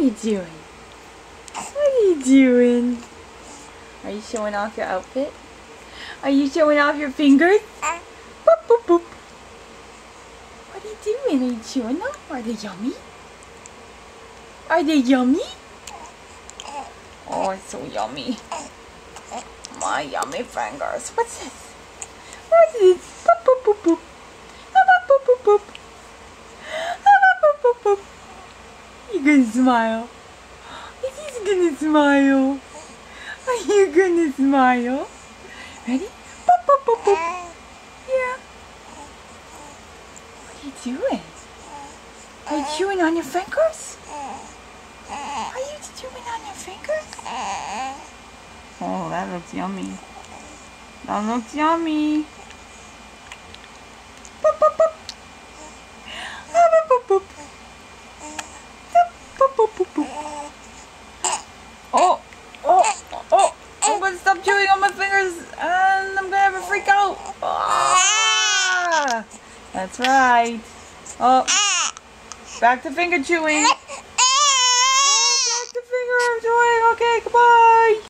you doing? What are you doing? Are you showing off your outfit? Are you showing off your fingers? Boop, boop, boop. What are you doing? Are you chewing them? Are they yummy? Are they yummy? Oh, it's so yummy. My yummy fingers. What's this? What's this? Boop, boop, boop, boop. Boop, boop, boop, boop. Boop, boop, boop, boop. You gonna smile? He's gonna smile. Are you gonna smile? Ready? Boop, boop, boop, boop. Yeah. What are you doing? Are you chewing on your fingers? Are you chewing on your fingers? Oh, that looks yummy. That looks yummy. Boop, boop, boop. Boop, boop, boop. Boop, boop, boop, boop. Oh, oh, oh. I'm going to stop chewing on my fingers and I'm going to have a freak out. Ah, that's right. Oh, back to finger chewing. Oh, back to finger chewing. Okay, goodbye.